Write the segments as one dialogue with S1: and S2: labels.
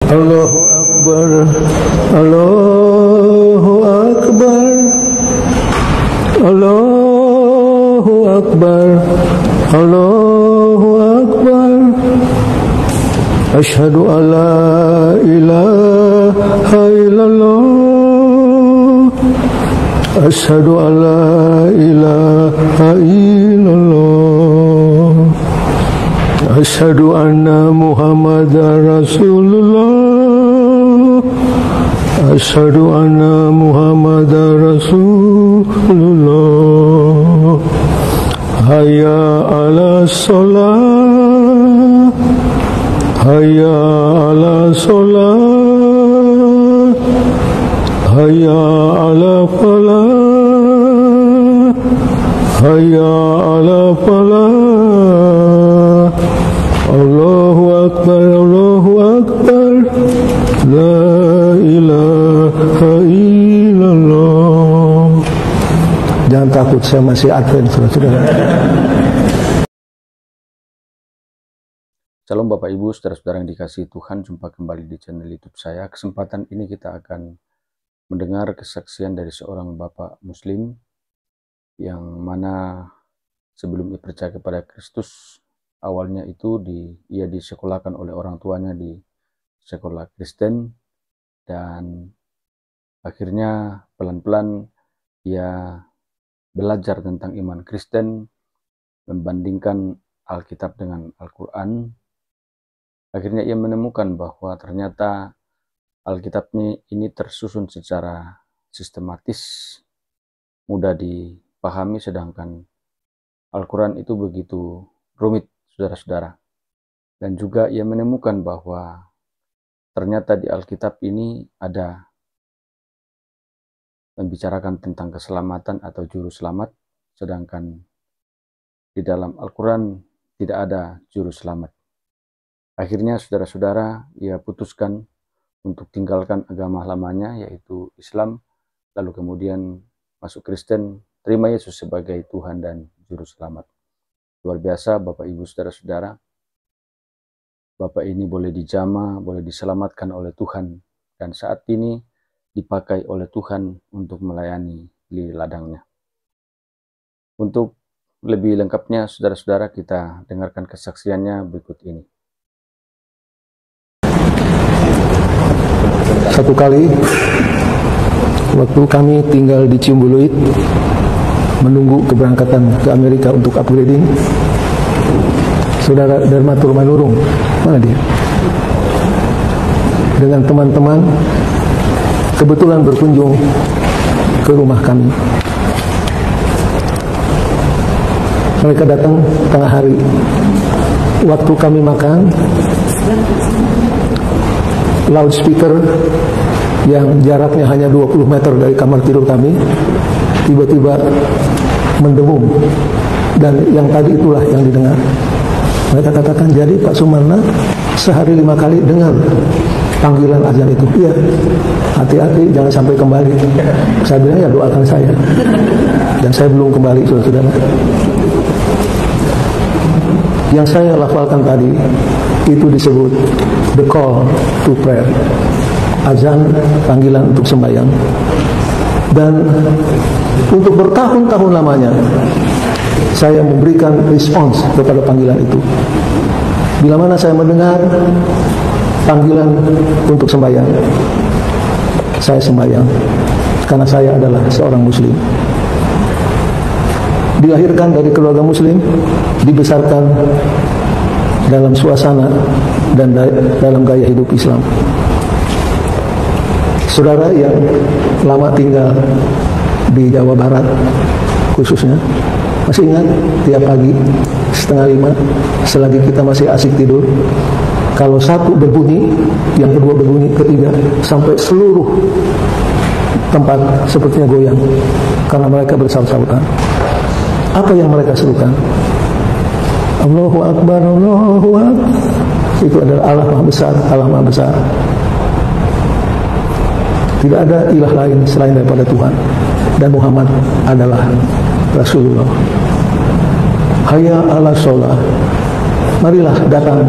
S1: Allahu Akbar, Allahu Akbar, Allahu Akbar, Allahu Akbar. Asyhadu an la ilaha illallah, asyhadu an la ilaha illallah, asyhadu anna Muhammadar Rasulullah, asyhadu anna Muhammadar Rasulullah. Hayya 'alas shalah, hayya 'alas shalah, hayya 'alal falah, hayya 'alal falah. Allahu Akbar, Allahu Akbar, la ilaha illallah. Jangan takut, saya masih Advent, saudara-saudara.
S2: Salam Bapak Ibu, saudara-saudara yang dikasihi Tuhan, jumpa kembali di channel YouTube saya. Kesempatan ini kita akan mendengar kesaksian dari seorang Bapak Muslim yang mana sebelum ia percaya kepada Kristus, awalnya itu ia disekolahkan oleh orang tuanya di sekolah Kristen, dan akhirnya pelan-pelan ia belajar tentang iman Kristen, membandingkan Alkitab dengan Al-Quran. Akhirnya ia menemukan bahwa ternyata Alkitab ini tersusun secara sistematis, mudah dipahami, sedangkan Al-Quran itu begitu rumit, saudara-saudara. Dan juga ia menemukan bahwa ternyata di Alkitab ini ada membicarakan tentang keselamatan atau juru selamat, sedangkan di dalam Al-Quran tidak ada juru selamat. Akhirnya saudara-saudara, ia putuskan untuk tinggalkan agama lamanya, yaitu Islam, lalu kemudian masuk Kristen, terima Yesus sebagai Tuhan dan Juru Selamat. Luar biasa Bapak Ibu saudara-saudara, Bapak ini boleh dijamah, boleh diselamatkan oleh Tuhan, dan saat ini dipakai oleh Tuhan untuk melayani di ladangnya. Untuk lebih lengkapnya saudara-saudara, kita dengarkan kesaksiannya berikut ini.
S1: Satu kali waktu kami tinggal di Ciumbuluit menunggu keberangkatan ke Amerika untuk upgrading, saudara Darmatur Manurung, mana dia, dengan teman-teman kebetulan berkunjung ke rumah kami. Mereka datang tengah hari. Waktu kami makan, loudspeaker yang jaraknya hanya 20 meter dari kamar tidur kami tiba-tiba mendengung, dan yang tadi itulah yang didengar. Mereka katakan, jadi Pak Sumarna sehari 5 kali dengar panggilan azan itu. Iya, hati-hati jangan sampai kembali. Saya bilang, ya doakan saya. Dan saya belum kembali, saudara-saudara. Yang saya lafalkan tadi itu disebut the call to prayer, azan, panggilan untuk sembahyang. Dan untuk bertahun-tahun lamanya saya memberikan respons kepada panggilan itu. Bila mana saya mendengar panggilan untuk sembahyang, saya sembahyang, karena saya adalah seorang Muslim, dilahirkan dari keluarga Muslim, dibesarkan dalam suasana dan dalam gaya hidup Islam. Saudara yang lama tinggal di Jawa Barat khususnya, masih ingat tiap pagi 4:30 selagi kita masih asik tidur, kalau satu berbunyi, yang kedua berbunyi, ketiga, sampai seluruh tempat sepertinya goyang karena mereka bersaut-sautan. Apa yang mereka serukan? Allahu Akbar, Allahu Akbar. Itu adalah Allah Maha Besar, Allah Maha Besar. Tidak ada ilah lain selain daripada Tuhan, dan Muhammad adalah Rasulullah. Hayya 'alas shalah. Marilah datang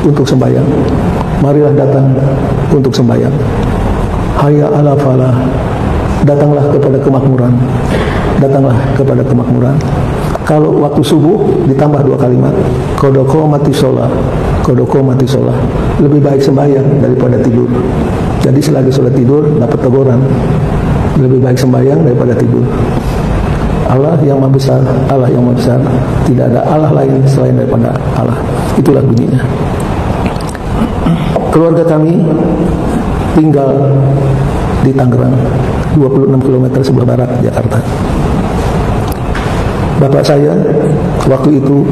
S1: untuk sembahyang. marilah datang untuk sembahyang. Hayya 'ala falah, datanglah kepada kemakmuran, datanglah kepada kemakmuran. Kalau waktu subuh ditambah 2 kalimat, kodoko mati sholah, kodoko mati sholah, lebih baik sembahyang daripada tidur. Jadi selagi sholat tidur dapat teguran, lebih baik sembahyang daripada tidur. Allah yang Maha Besar, Allah yang Maha Besar, tidak ada Allah lain selain daripada Allah. Itulah bunyinya. Keluarga kami tinggal di Tangerang, 26 km sebelah barat Jakarta. Bapak saya waktu itu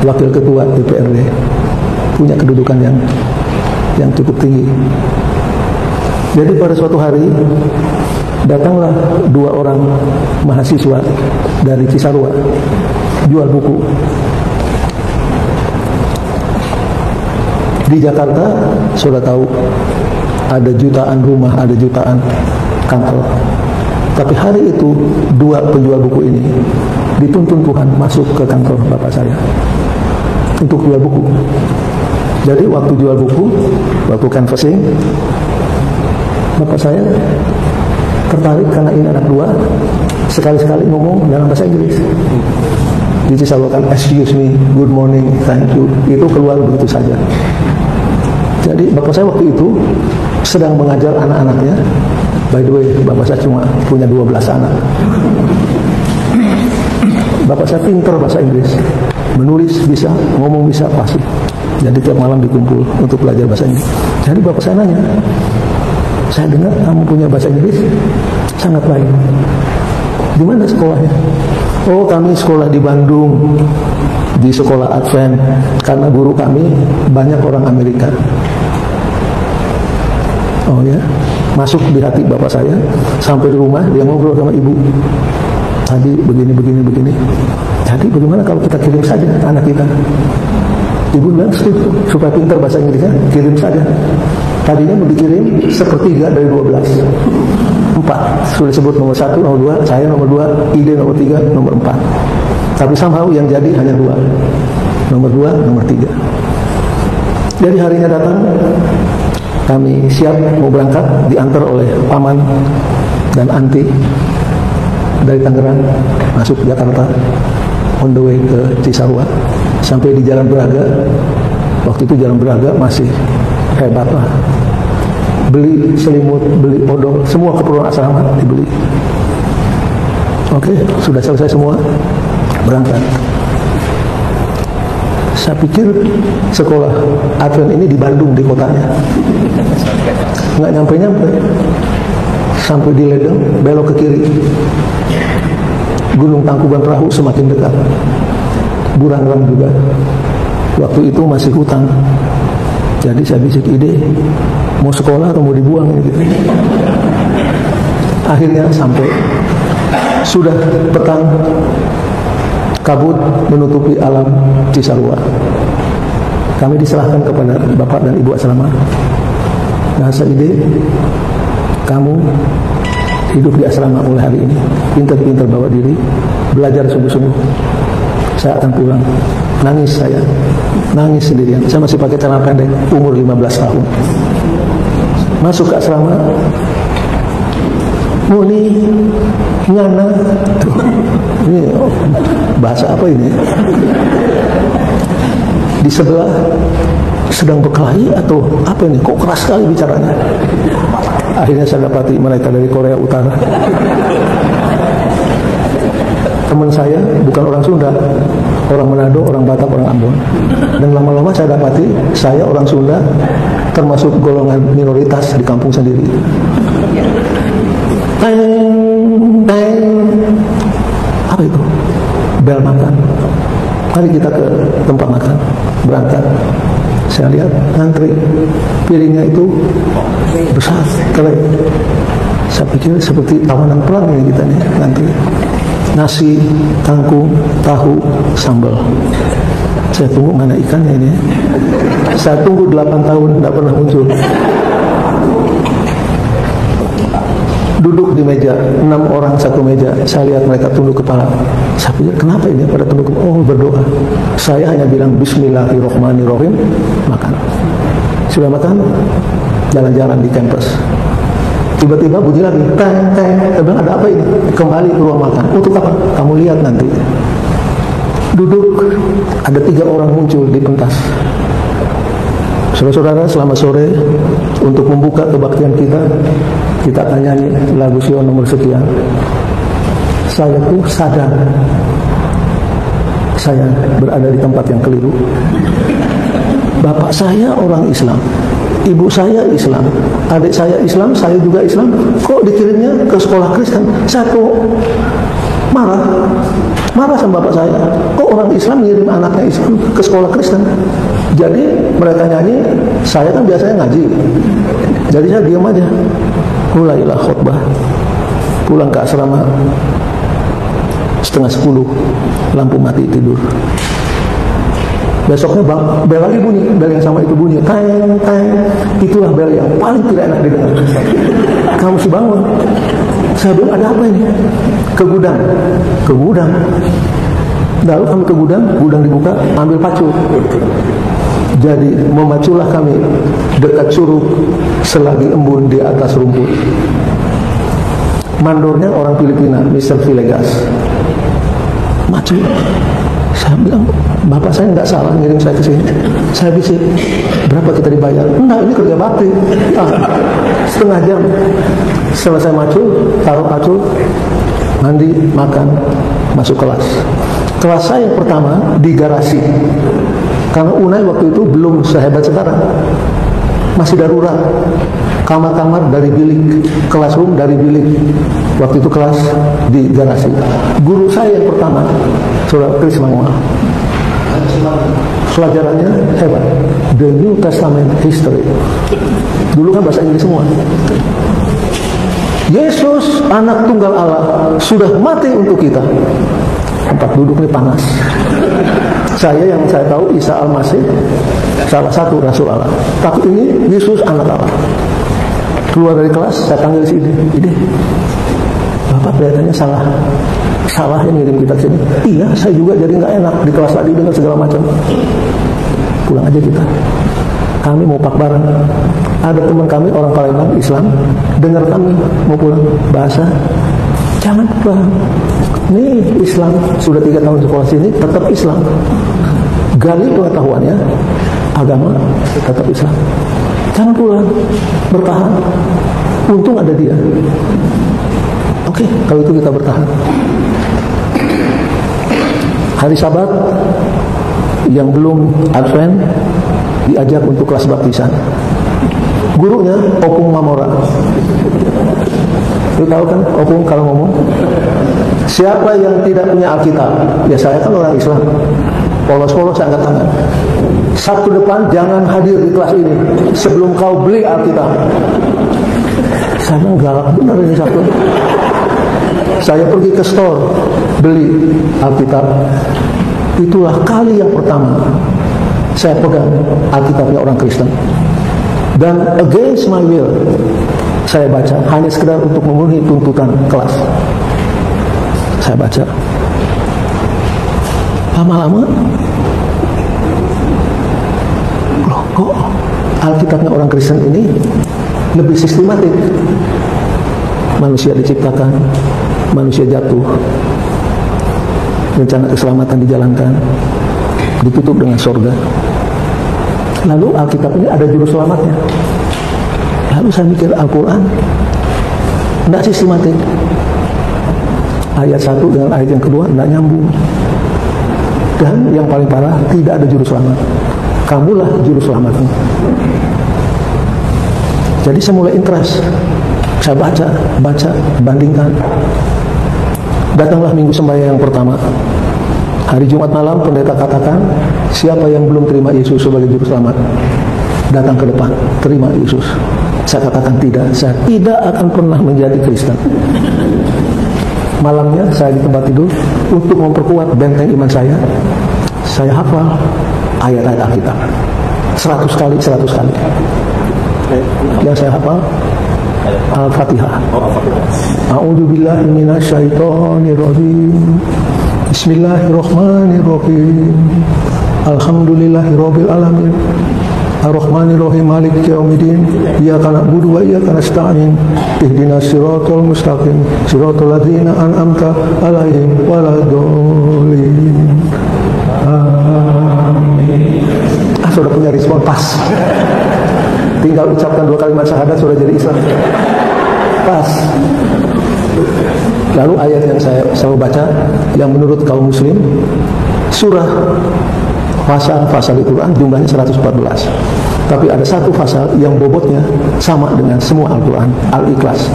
S1: wakil ketua DPRD, punya kedudukan yang cukup tinggi. Jadi pada suatu hari datanglah 2 orang mahasiswa dari Cisarua jual buku. Di Jakarta sudah tahu ada jutaan rumah, ada jutaan kantor. Tapi hari itu 2 penjual buku ini dituntun Tuhan masuk ke kantor bapak saya untuk jual buku. Jadi waktu jual buku, waktu canvassing, bapak saya tertarik karena ini anak 2, sekali-sekali ngomong dalam bahasa Inggris. Disalurkan excuse me, good morning, thank you, itu keluar begitu saja. Jadi bapak saya waktu itu sedang mengajar anak-anaknya. By the way, bapak saya cuma punya 12 anak. Bapak saya pintar bahasa Inggris, menulis bisa, ngomong bisa, pasti. Jadi tiap malam dikumpul untuk belajar bahasa Inggris. Jadi bapak saya nanya, saya dengar kamu punya bahasa Inggris sangat baik. Di mana sekolahnya? Oh, kami sekolah di Bandung, di sekolah Advent, karena guru kami banyak orang Amerika. Oh ya, masuk di hati bapak saya. Sampai di rumah dia ngobrol sama ibu. Tadi begini. Jadi bagaimana kalau kita kirim saja anak kita? Ibu bilang setuju, supaya pintar bahasa Inggrisnya, kirim saja. Tadinya mau dikirim 1/3 dari 12. 4, sudah sebut nomor 1, nomor 2, saya nomor 2, ide nomor 3, nomor 4. Tapi somehow yang jadi hanya 2. Nomor 2, nomor 3. Jadi harinya datang, kami siap mau berangkat, diantar oleh paman dan anti dari Tangerang masuk Jakarta, on the way ke Cisarua. Sampai di Jalan Braga, waktu itu Jalan Braga masih hebat lah. Beli selimut, beli odol, semua keperluan asrama dibeli. Oke, sudah selesai semua, berangkat. Saya pikir sekolah Advent ini di Bandung, di kotanya. Nggak nyampe-nyampe. Sampai di Ledeng, belok ke kiri. Gunung Tangkuban Perahu semakin dekat. Burangrang juga. Waktu itu masih hutan. Jadi saya bisik ide, mau sekolah atau mau dibuang gitu. Akhirnya sampai. Sudah petang, kabut menutupi alam Cisarua. Kami diserahkan kepada bapak dan ibu asrama. Bahasa ide, kamu hidup di asrama mulai hari ini, pintar-pintar bawa diri, belajar sungguh-sungguh. Saya akan pulang. Nangis saya, nangis sendirian. Saya masih pakai celana pendek, umur 15 tahun. Masuk ke asrama, muni nyana. Ini bahasa apa ini? Di sebelah sedang berkelahi atau apa ini? Kok keras sekali bicaranya? Akhirnya saya dapati mereka dari Korea Utara. Teman saya bukan orang Sunda, orang Manado, orang Batak, orang Ambon. Dan lama-lama saya dapati saya orang Sunda, termasuk golongan minoritas di kampung sendiri. Teng, teng. Apa itu? Bel makan. Mari kita ke tempat makan. Berangkat. Saya lihat ngantri. Piringnya itu besar, kelek. Saya pikir seperti tawanan perang ini kita nih ngantri. Nasi, kangkung, tahu, sambal. Saya tunggu mana ikannya ini. Saya tunggu 8 tahun tidak pernah muncul. Duduk di meja, 6 orang satu meja. Saya lihat mereka tunduk kepala. Saya pikir kenapa ini pada tunduk kepala? Oh, berdoa. Saya hanya bilang Bismillahirrahmanirrahim, makan. Sudah makan, jalan-jalan di kampus. Tiba-tiba bunyi lagi, teng, teng. Saya bilang, ada apa ini? Kembali ke ruang makan. Untuk apa? Kamu lihat nanti. Duduk, ada 3 orang muncul di pentas. Saudara-saudara, selamat sore. Untuk membuka kebaktian kita akan nyanyi lagu Sion nomor sekian. Saya tuh sadar saya berada di tempat yang keliru. Bapak saya orang Islam, ibu saya Islam, adik saya Islam, saya juga Islam. Kok dikirimnya ke sekolah Kristen? Satu, marah sama bapak saya. Kok orang Islam ngirim anaknya Islam ke sekolah Kristen? Jadi mereka nyanyi, saya kan biasanya ngaji. Jadi saya diam aja. Mulailah khutbah. Pulang ke asrama 9:30, lampu mati, tidur. Besoknya bel lagi bunyi, bel yang sama itu bunyi, teng, teng. Itulah bel yang paling tidak enak didengar. Kamu mesti bangun. Saya bilang, ada apa ini? Ke gudang. Lalu kami ke gudang dibuka, ambil pacu. Jadi memaculah kami dekat curug selagi embun di atas rumput. Mandornya orang Filipina, Mr. Villegas. Macu. Saya bilang, bapak saya nggak salah ngirim saya ke sini. Saya bisik, berapa kita dibayar? Enggak, ini kerja bakti. Setengah jam. Selesai macu, taruh pacu, mandi, makan, masuk kelas. Kelas saya yang pertama di garasi. Karena Unai waktu itu belum sehebat sekarang. Masih darurat. Kamar-kamar dari bilik, classroom dari bilik. Waktu itu kelas di garasi. Guru saya yang pertama, Saudara Chris Manuel. Pelajarannya hebat. The New Testament History. Dulu kan bahasa Inggris semua. Yesus anak tunggal Allah sudah mati untuk kita. Tempat duduk ini panas. Saya tahu Isa Al-Masih salah satu Rasul Allah. Tapi ini Yesus anak Allah. Keluar dari kelas, saya panggil si Ide. Bapak kelihatannya salah yang ngirim kita ke sini. Iya, saya juga jadi nggak enak di kelas tadi dengan segala macam. Pulang aja kita. Kami mau pak bareng. Ada teman kami orang Palembang Islam, dengar kami mau pulang bahasa. Jangan pulang. Ini Islam sudah 3 tahun sekolah sini tetap Islam. Gali pengetahuannya, agama tetap Islam. Jangan pulang, bertahan. Untung ada dia. Oke, kalau itu kita bertahan. Hari Sabat yang belum Advent diajak untuk kelas baptisan. Gurunya Opung Mamora. Lu tahu kan Opung kalau ngomong? Siapa yang tidak punya Alkitab? Ya saya kan orang Islam. Polos-polos saya angkat tangan. Sabtu depan jangan hadir di kelas ini sebelum kau beli Alkitab. Saya galak benar ini Sabtu. Saya pergi ke store beli Alkitab. Itulah kali yang pertama saya pegang Alkitabnya orang Kristen. Dan against my will saya baca, hanya sekedar untuk memenuhi tuntutan kelas. Saya baca. Lama-lama, loh kok Alkitabnya orang Kristen ini lebih sistematik. Manusia diciptakan, manusia jatuh, rencana keselamatan dijalankan, ditutup dengan surga. Lalu Alkitab ini ada juru selamatnya. Lalu saya mikir Al-Quran tidak sistematik. Ayat 1 dengan ayat yang kedua tidak nyambung. Dan yang paling parah, tidak ada juru selamat. Kamulah juru selamatnya. Jadi saya mulai interest. Saya baca, bandingkan. Datanglah minggu sembahyang yang pertama. Hari Jumat malam pendeta katakan, siapa yang belum terima Yesus sebagai juru selamat, datang ke depan, terima Yesus. Saya katakan tidak, saya tidak akan pernah menjadi Kristen. Malamnya saya di tempat tidur, untuk memperkuat benteng iman saya hafal ayat-ayat Alkitab 100 kali. Yang saya hafal Al-Fatihah. A'udzubillahi minasyaitonirrajim. Bismillahirrahmanirrahim. Alhamdulillahirabbil alamin. Ar-Rahmanir-Rahim Maliki Yaumiddin Iyyaka na'budu wa iyyaka nasta'in Ihdinas siratal mustaqim Siratal ladzina an'amta 'alaihim waladdallin. Amin. Sudah punya respon pas. Tinggal ucapkan 2 kalimat syahadat sudah jadi Islam. Pas. Lalu ayat yang saya selalu baca yang menurut kaum muslim, surah pasal Al-Quran jumlahnya 114. Tapi ada satu pasal yang bobotnya sama dengan semua Al-Quran, Al-Ikhlas.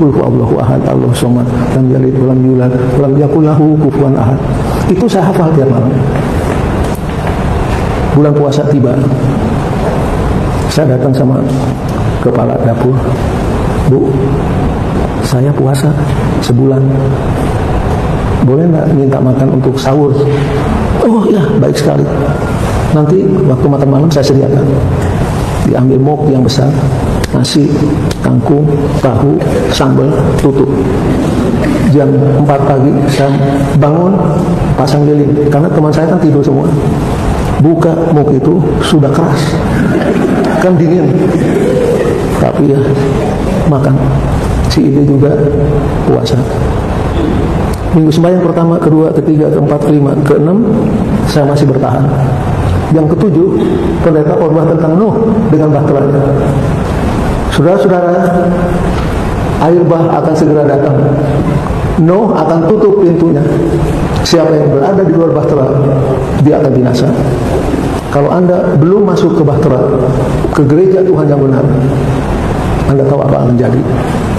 S1: Qul huwallahu ahad, Allahu somad, lam yalid walam yulad, walam yakul lahu kufuwan ahad. Itu saya hafal tiap malam. Bulan puasa tiba, saya datang sama kepala dapur, Bu, saya puasa sebulan, boleh nggak minta makan untuk sahur? Oh ya, baik sekali. Nanti waktu makan malam saya sediakan. Diambil mok yang besar, nasi, kangkung, tahu, sambal, tutup. Jam 4 pagi saya bangun, pasang lilin, karena teman saya kan tidur semua. Buka mok itu sudah keras, kan dingin, tapi ya makan. Si Ide juga puasa. Minggu sembahyang pertama, kedua, ketiga, keempat, kelima, keenam saya masih bertahan. Yang ketujuh, pendeta khotbah tentang Nuh dengan bahteranya. Saudara-saudara, air bah akan segera datang. Nuh akan tutup pintunya. Siapa yang berada di luar bahtera, dia akan binasa. Kalau Anda belum masuk ke bahtera, ke gereja Tuhan yang benar, Anda tahu apa akan terjadi.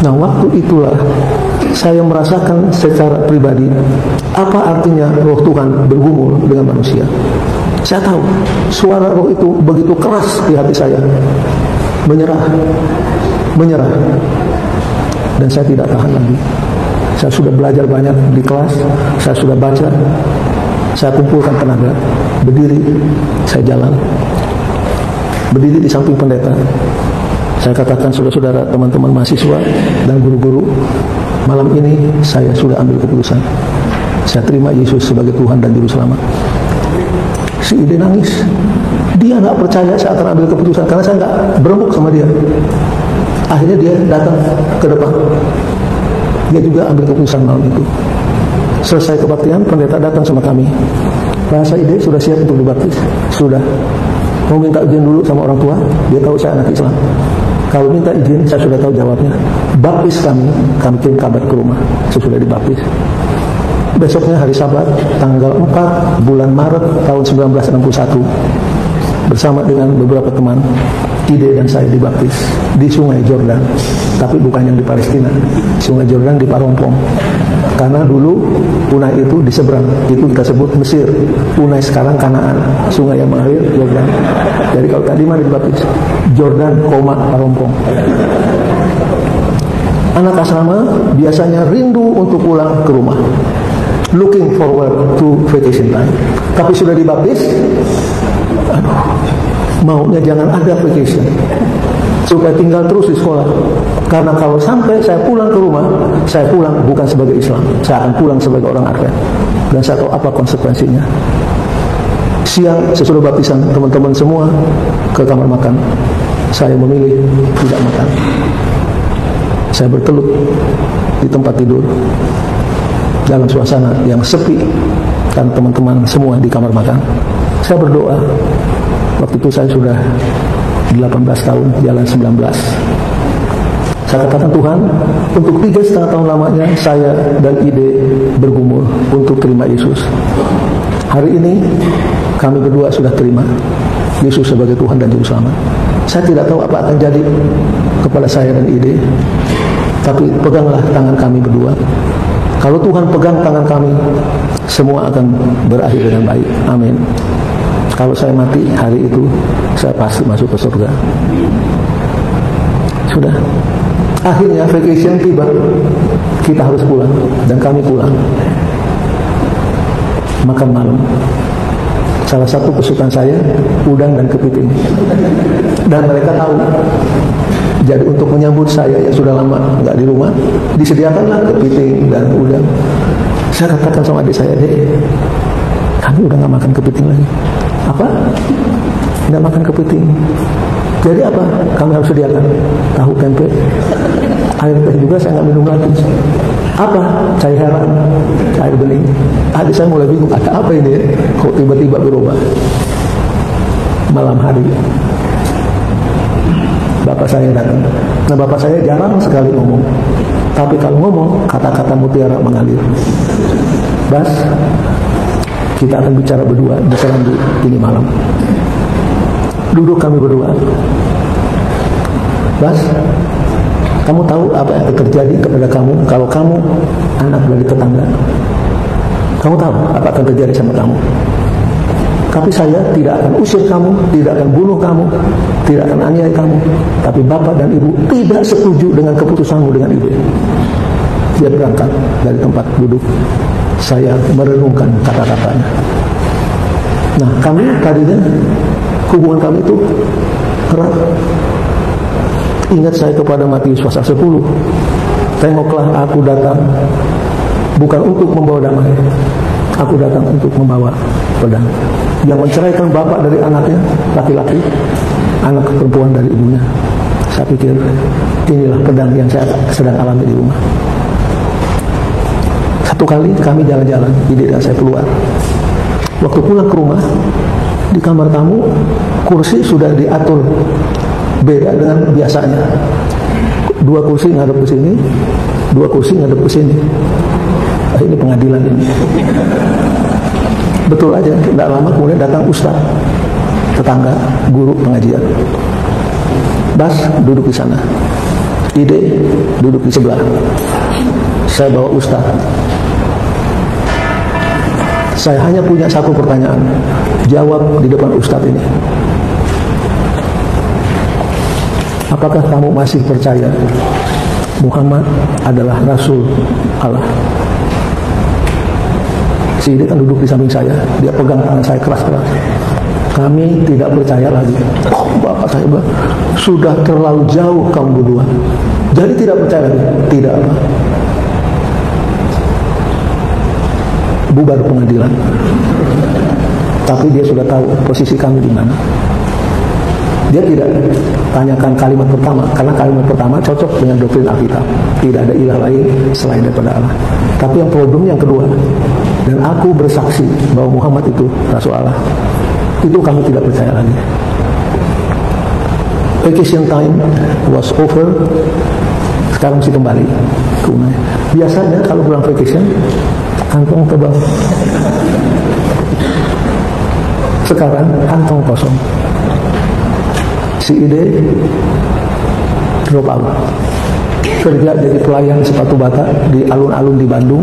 S1: Nah, waktu itulah saya merasakan secara pribadi apa artinya roh Tuhan bergumul dengan manusia. Saya tahu suara roh itu begitu keras di hati saya, menyerah, dan saya tidak tahan lagi. Saya sudah belajar banyak di kelas, saya sudah baca, saya kumpulkan tenaga, berdiri, saya jalan, berdiri di samping pendeta. Saya katakan, saudara-saudara, teman-teman mahasiswa dan guru-guru, malam ini saya sudah ambil keputusan. Saya terima Yesus sebagai Tuhan dan Juru Selamat. Si Ide nangis. Dia nggak percaya saya akan ambil keputusan karena saya nggak berembuk sama dia. Akhirnya dia datang ke depan. Dia juga ambil keputusan malam itu. Selesai kebaktian, pendeta datang sama kami. Bahasa Ide sudah siap untuk dibaptis? Sudah. Mau minta izin dulu sama orang tua? Dia tahu saya anak Islam. Kalau minta izin, saya sudah tahu jawabnya. Baptis kami kirim kabar ke rumah. Sesudah dibaptis. Besoknya hari Sabat, tanggal 4 bulan Maret tahun 1961, bersama dengan beberapa teman, Ide dan saya dibaptis di Sungai Jordan, tapi bukan yang di Palestina. Sungai Jordan di Parompong. Karena dulu Unai itu di seberang, itu kita sebut Mesir. Unai sekarang Kanaan, sungai yang mengalir Jordan. Jadi kalau tadi mana dibaptis? Jordan, Parompong. Anak asrama biasanya rindu untuk pulang ke rumah, looking forward to vacation time. Tapi sudah dibaptis, maunya jangan ada vacation, supaya tinggal terus di sekolah. Karena kalau sampai saya pulang ke rumah, saya pulang bukan sebagai Islam, saya akan pulang sebagai orang Advent. Dan saya tahu apa konsekuensinya. Siang sesudah baptisan, teman-teman semua ke kamar makan. Saya memilih tidak makan. Saya bertelut di tempat tidur dalam suasana yang sepi, dan teman-teman semua di kamar makan. Saya berdoa. Waktu itu saya sudah 18 tahun, jalan 19. Saya katakan, Tuhan, untuk 3,5 tahun lamanya saya dan Ide bergumul untuk terima Yesus. Hari ini kami berdua sudah terima Yesus sebagai Tuhan dan Juru Selamat. Saya tidak tahu apa akan jadi kepada saya dan Ide, tapi peganglah tangan kami berdua. Kalau Tuhan pegang tangan kami, semua akan berakhir dengan baik. Amin. Kalau saya mati hari itu, saya pasti masuk ke surga. Sudah. Akhirnya vacation tiba, kita harus pulang, dan kami pulang. Makan malam. Salah satu kesukaan saya, udang dan kepiting. Dan mereka tahu. Jadi untuk menyambut saya yang sudah lama nggak di rumah, disediakanlah kepiting dan udang. Saya katakan sama adik saya, Dek, kami udah nggak makan kepiting lagi. Apa? nggak makan kepiting. Jadi apa? Kami harus sediakan tahu tempe, air teh juga saya nggak minum lagi. Apa? Cairan, air bening. Adik saya mulai bingung, ada apa ini? Kok tiba-tiba berubah? Malam hari, bapak saya datang. Nah, bapak saya jarang sekali ngomong, tapi kalau ngomong kata-kata mutiara mengalir. Bas, kita akan bicara berdua di serambi ini malam. Duduk kami berdua. Bas, kamu tahu apa yang terjadi kepada kamu kalau kamu anak dari tetangga? Kamu tahu apa akan terjadi sama kamu? Tapi saya tidak akan usir kamu, tidak akan bunuh kamu, tidak akan aniaya kamu. Tapi bapak dan ibu tidak setuju dengan keputusanmu dengan ibu. Dia berangkat dari tempat duduk. Saya merenungkan kata-katanya. Nah, kami tadinya hubungan kami itu erat. Ingat saya kepada Matius pasal 10. Tengoklah aku datang bukan untuk membawa damai. Aku datang untuk membawa pedang. Yang menceraikan bapak dari anaknya, laki-laki, anak perempuan dari ibunya. Saya pikir inilah pedang yang saya sedang alami di rumah. Satu kali kami jalan-jalan, ide dan saya keluar. Waktu pulang ke rumah, di kamar tamu, kursi sudah diatur beda dengan biasanya. 2 kursi ngadep ke sini, 2 kursi ngadep ke sini. Ini pengadilan ini. Betul aja, tidak lama kemudian datang ustaz, tetangga, guru pengajian. Bas, duduk di sana. Ide, duduk di sebelah. Saya bawa ustaz. Saya hanya punya satu pertanyaan. Jawab di depan ustaz ini. Apakah kamu masih percaya Muhammad adalah Rasul Allah? Si Ide kan duduk di samping saya. Dia pegang tangan saya keras-keras. Kami tidak percaya lagi. Oh, bapak saya bilang, sudah terlalu jauh kamu berdua. Jadi tidak percaya lagi. Tidak apa. Bubar pengadilan. Tapi dia sudah tahu posisi kami di mana. Dia tidak tanyakan kalimat pertama, karena kalimat pertama cocok dengan doktrin Alkitab. Tidak ada ilah lain selain daripada Allah. Tapi yang problem yang kedua, dan aku bersaksi bahwa Muhammad itu Rasul Allah, itu kami tidak percaya lagi. Vacation time was over. Sekarang mesti kembali ke Unai. Biasanya kalau pulang vacation, kantong tebal. Sekarang kantong kosong. Si Ide drop out, kerja jadi pelayan sepatu bata di alun-alun di Bandung,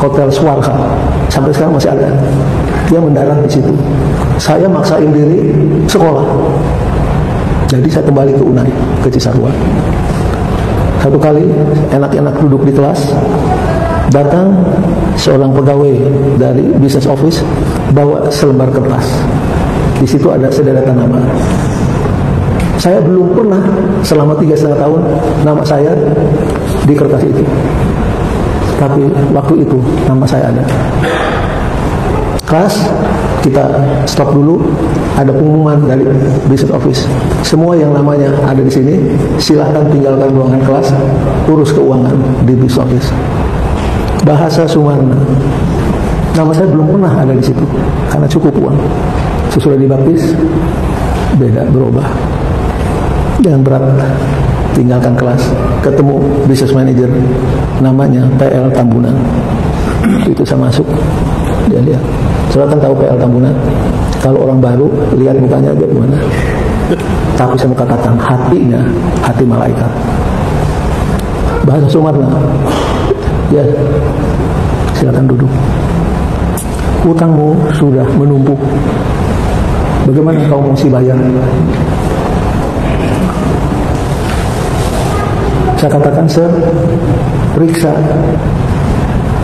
S1: Hotel Swarka. Sampai sekarang masih ada. Dia mendarat di situ. Saya maksain diri sekolah. Jadi saya kembali ke Unai, ke Cisarua. Satu kali enak-enak duduk di kelas, datang seorang pegawai dari business office bawa selembar kertas. Di situ ada sederetan nama. Saya belum pernah selama 3,5 tahun nama saya di kertas itu. Tapi waktu itu nama saya ada. Kelas kita stop dulu. Ada pengumuman dari business office. Semua yang namanya ada di sini silahkan tinggalkan ruangan kelas, urus keuangan di business office. Bahasa Sumarna. Nama saya belum pernah ada di situ karena cukup uang. Sesudah dibaptis beda, berubah. Jangan berat, tinggalkan kelas, ketemu business manager, namanya PL Tambunan. Itu saya masuk, dia lihat. Saudara kan tahu PL Tambunan. Kalau orang baru lihat mukanya agak gimana. Tapi saya mau katakan hatinya hati malaikat. Bahasa Sumarna. Ya, silakan duduk. Hutangmu sudah menumpuk. Bagaimana kau mesti bayar? Saya katakan, sir, periksa.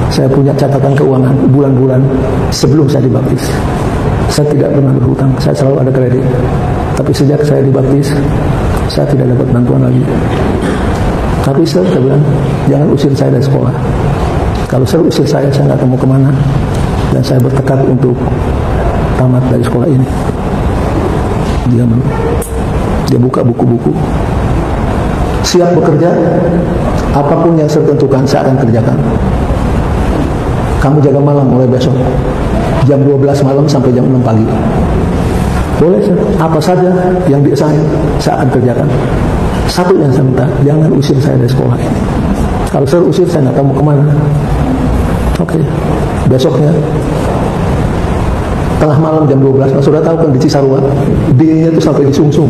S1: Saya punya catatan keuangan bulan-bulan sebelum saya dibaptis. Saya tidak pernah berhutang, saya selalu ada kredit. Tapi sejak saya dibaptis, saya tidak dapat bantuan lagi. Tapi sir, saya bilang, jangan usir saya dari sekolah. Kalau sir usir saya nggak tahu mau kemana. Dan saya bertekad untuk tamat dari sekolah ini. Dia buka buku-buku. Siap bekerja, apapun yang saya tentukan saya akan kerjakan. Kamu jaga malam mulai besok, jam 12 malam sampai jam 6 pagi. Boleh, apa saja yang diassign saya akan kerjakan. Satu yang saya minta, jangan usir saya dari sekolah ini. Kalau saya usir, saya nggak tahu mau kemana. Oke. Besoknya tengah malam jam 12, nah, sudah tahu kan di Cisarua dinginnya itu sampai di sungsung,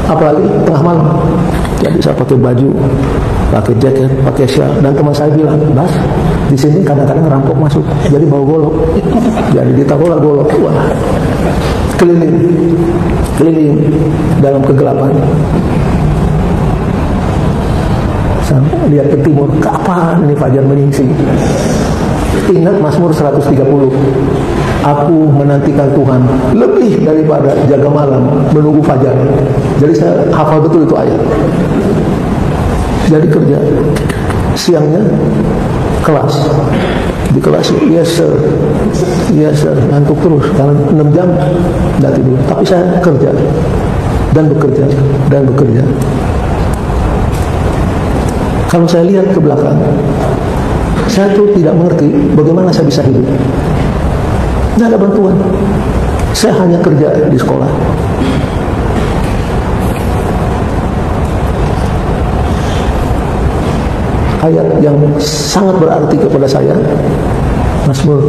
S1: apalagi tengah malam. Jadi saya pakai baju, pakai jaket, pakai shawl, dan teman saya bilang, Bas, di sini kadang-kadang rampok masuk, jadi bawa golok. Jadi ditaruhlah golok. Wah, keliling dalam kegelapan. Saya lihat ke timur, kapan ini fajar menyingsing. Ingat Mazmur 130, aku menantikan Tuhan lebih daripada jaga malam menunggu fajar. Jadi saya hafal betul itu ayat. Jadi kerja, siangnya kelas. Di kelas, yes sir, ngantuk terus karena 6 jam tidak tidur. Tapi saya kerja dan bekerja. Kalau saya lihat ke belakang, saya tuh tidak mengerti bagaimana saya bisa hidup. Tidak ada bantuan. Saya hanya kerja di sekolah. Ayat yang sangat berarti kepada saya, Mazmur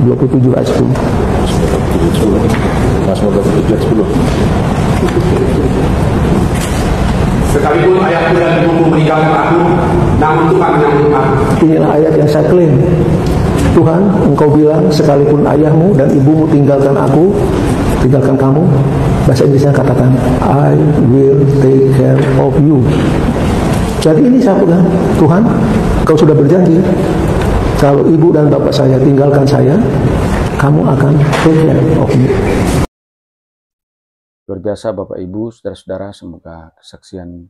S1: 27 ayat 10.
S3: Mazmur 27 ayat 10.
S4: Sekalipun ayahku dan ibuku meninggalkan aku, namun Tuhan menyambut aku.
S1: Inilah ayat yang saya klaim. Tuhan, Engkau bilang sekalipun ayahmu dan ibumu tinggalkan aku, tinggalkan kamu, bahasa Inggrisnya katakan, I will take care of you. Jadi ini saya pegang, Tuhan, Kau sudah berjanji, kalau ibu dan bapak saya tinggalkan saya, kamu akan take care of me.
S2: Luar biasa Bapak Ibu, saudara-saudara, semoga kesaksian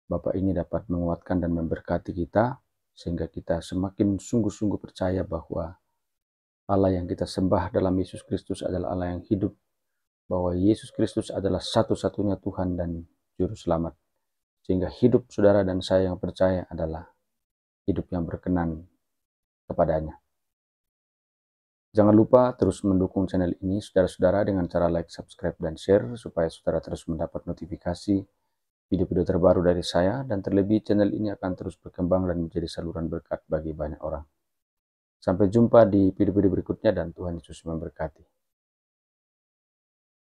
S2: Bapak ini dapat menguatkan dan memberkati kita, sehingga kita semakin sungguh-sungguh percaya bahwa Allah yang kita sembah dalam Yesus Kristus adalah Allah yang hidup, bahwa Yesus Kristus adalah satu-satunya Tuhan dan Juru Selamat, sehingga hidup saudara dan saya yang percaya adalah hidup yang berkenan kepadanya. Jangan lupa terus mendukung channel ini saudara-saudara dengan cara like, subscribe, dan share supaya saudara terus mendapat notifikasi video-video terbaru dari saya, dan terlebih channel ini akan terus berkembang dan menjadi saluran berkat bagi banyak orang. Sampai jumpa di video-video berikutnya dan Tuhan Yesus memberkati.